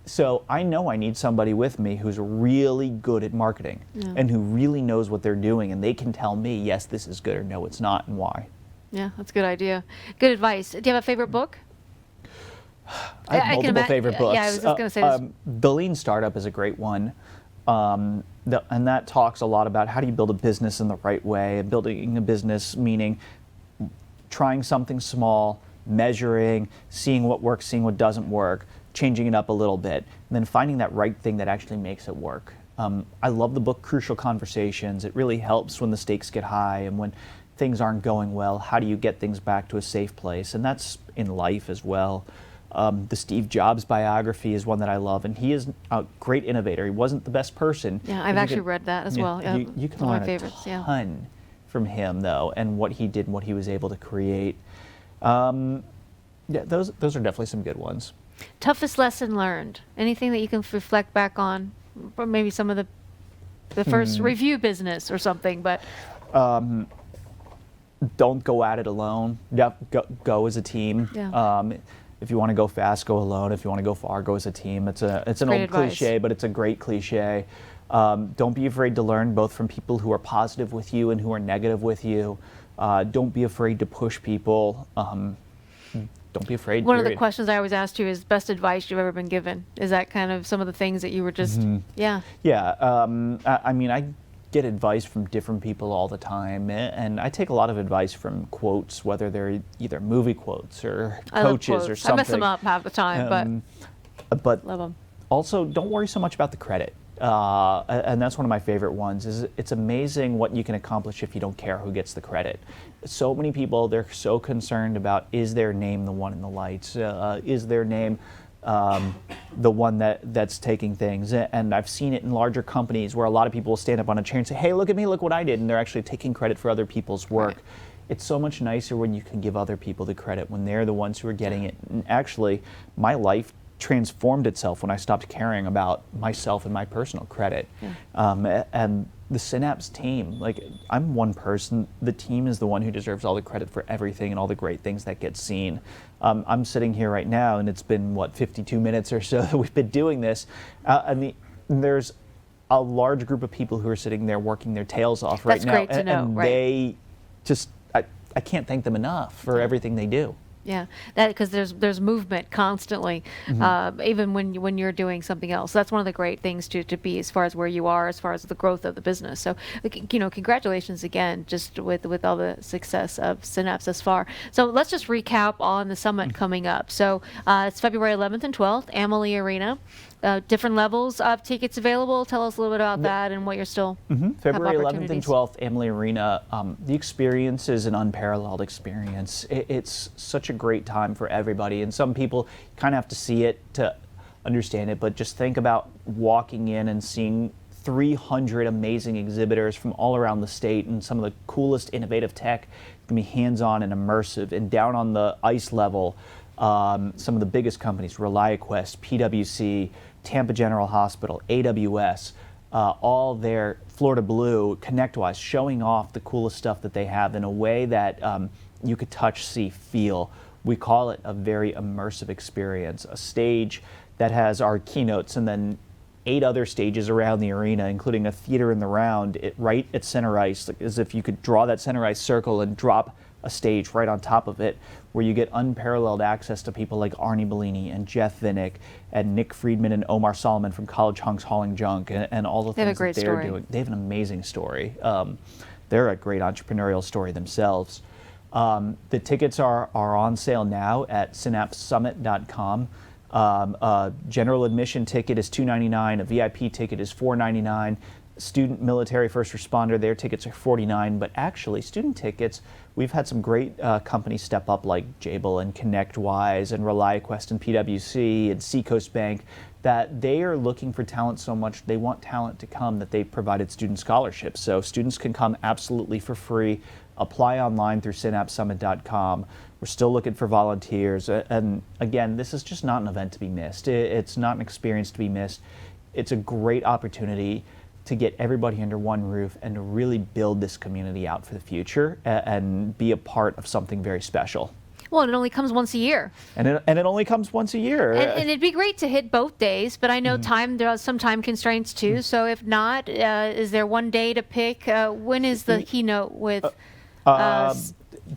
So I know I need somebody with me who's really good at marketing and who really knows what they're doing, and they can tell me, yes, this is good, or no, it's not, and why. Yeah, that's a good idia. Good advice. Do you have a favorite book? I have multiple favorite books. Yeah, I was just going to say this. The Lean Startup is a great one. And that talks a lot about how do you build a business in the right way. And building a business meaning trying something small, measuring, seeing what works, seeing what doesn't work, changing it up a little bit, and then finding that right thing that actually makes it work. I love the book Crucial Conversations. It really helps when the stakes get high and when things aren't going well. How do you get things back to a safe place? And that's in life as well. The Steve Jobs biography is one that I love, and he is a great innovator. He wasn't the best person. Yeah, I've actually read that as well. Yeah, you can learn a ton from him, though, and what he did and what he was able to create. Yeah, those are definitely some good ones. Toughest lesson learned? Anything that you can reflect back on, or maybe some of the first review business or something, but... Don't go at it alone. Go as a team. Yeah. If you want to go fast, go alone. If you want to go far, go as a team. It's an old cliche, but it's a great cliche. Don't be afraid to learn both from people who are positive with you and who are negative with you. Don't be afraid to push people. Don't be afraid. One of the questions I always ask you is best advice you've ever been given. Is that kind of some of the things that you were just, Yeah. I mean, I get advice from different people all the time, and I take a lot of advice from quotes, whether they're either movie quotes or coaches or something. I mess them up half the time, but love them. Also, don't worry so much about the credit. And that's one of my favorite ones. It's amazing what you can accomplish if you don't care who gets the credit. So many people, they're so concerned about, is their name the one in the lights? Is their name the one that's taking things? And I've seen it in larger companies where a lot of people will stand up on a chair and say, hey, look at me, look what I did, and they're actually taking credit for other people's work. Right. It's so much nicer when you can give other people the credit, when they're the ones who are getting it. And actually, my life transformed itself when I stopped caring about myself and my personal credit. Yeah. And the Synapse team, like, I'm one person, the team is the one who deserves all the credit for everything and all the great things that get seen. I'm sitting here right now, and it's been, 52 minutes or so that we've been doing this, and there's a large group of people who are sitting there working their tails off right now. That's great to know, and right. They just, I can't thank them enough for everything they do. Yeah, that because there's movement constantly, even when you're doing something else. That's one of the great things to be as far as where you are, as far as the growth of the business. So, congratulations again, just with all the success of Synapse thus far. So let's just recap on the summit coming up. So it's February 11th and 12th, Alumni Arena. Different levels of tickets available. Tell us a little bit about that and what you're still February 11th and 12th, Alumni Arena. The experience is an unparalleled experience. It's such a great time for everybody, and some people kind of have to see it to understand it, but just think about walking in and seeing 300 amazing exhibitors from all around the state and some of the coolest innovative tech. It can be hands-on and immersive, and down on the ice level, some of the biggest companies, ReliaQuest, PwC, Tampa General Hospital, AWS, all there, Florida Blue, ConnectWise, showing off the coolest stuff that they have in a way that you could touch, see, feel. We call it a very immersive experience, a stage that has our keynotes and then 8 other stages around the arena, including a theater in the round, right at center ice, like as if you could draw that center ice circle and drop a stage right on top of it, where you get unparalleled access to people like Arnie Bellini and Jeff Vinnick and Nick Friedman and Omar Solomon from College Hunks Hauling Junk and all the things that they're doing. They have an amazing story. they're a great entrepreneurial story themselves. The tickets are on sale now at synapsesummit.com. General admission ticket is $2.99. A VIP ticket is $4.99. Student, military, first responder, their tickets are $49. But actually, student tickets, we've had some great companies step up like Jabil and ConnectWise and ReliaQuest and PwC and Seacoast Bank, that they are looking for talent so much, they want talent to come, that they've provided student scholarships. So students can come absolutely for free. Apply online through synapsesummit.com. We're still looking for volunteers. And again, this is just not an event to be missed. It's not an experience to be missed. It's a great opportunity to get everybody under one roof and to really build this community out for the future and be a part of something very special. Well, it only comes once a year. And it only comes once a year. And it'd be great to hit both days, but I know there are some time constraints too. So if not, is there one day to pick? When is the keynote with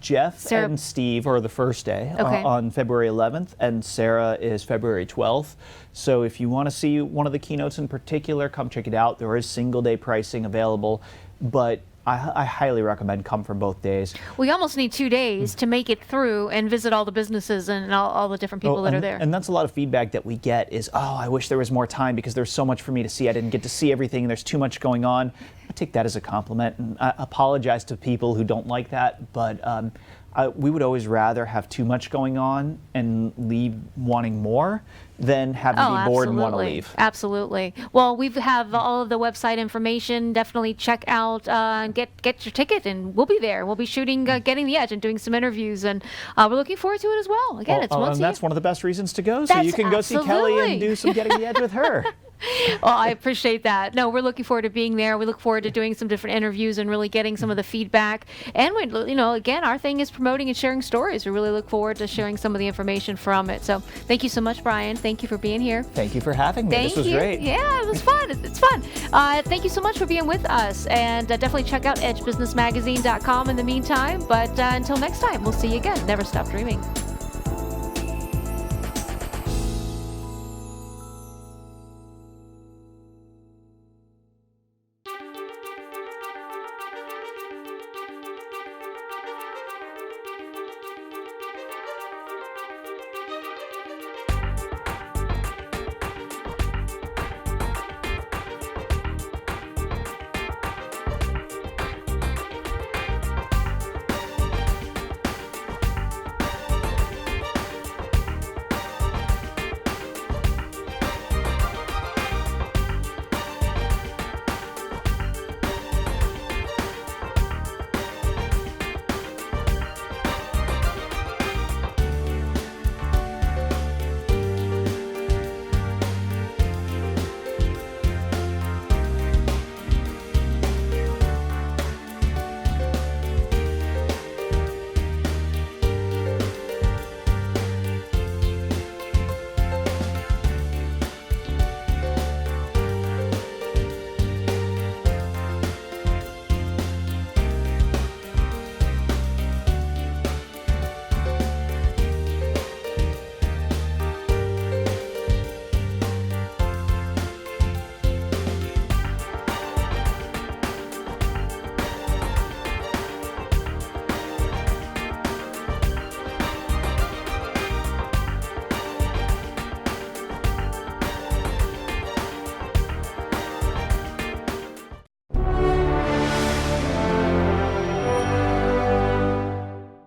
Jeff and Steve are the first day on February 11th, and Sarah is February 12th. So if you want to see one of the keynotes in particular, come check it out. There is single-day pricing available, but I highly recommend come for both days. We almost need 2 days to make it through and visit all the businesses and all the different people that are there. And that's a lot of feedback that we get is, I wish there was more time because there's so much for me to see. I didn't get to see everything and there's too much going on. I take that as a compliment, and I apologize to people who don't like that, but we would always rather have too much going on and leave wanting more than having to be bored and want to leave. Absolutely. Well, we have all of the website information. Definitely check out and get your ticket, and we'll be there. We'll be shooting Getting the Edge and doing some interviews, and we're looking forward to it as well. Again, it's once a year. That's one of the best reasons to go, so you can go see Kelly and do some Getting the Edge with her. Well, I appreciate that. No, we're looking forward to being there. We look forward to doing some different interviews and really getting some of the feedback. And we, again, our thing is promoting and sharing stories. We really look forward to sharing some of the information from it. So thank you so much, Brian. Thank you for being here. Thank you for having me. This was great. Yeah, it was fun. It's fun. Thank you so much for being with us. And definitely check out edgebusinessmagazine.com in the meantime. But until next time, we'll see you again. Never stop dreaming.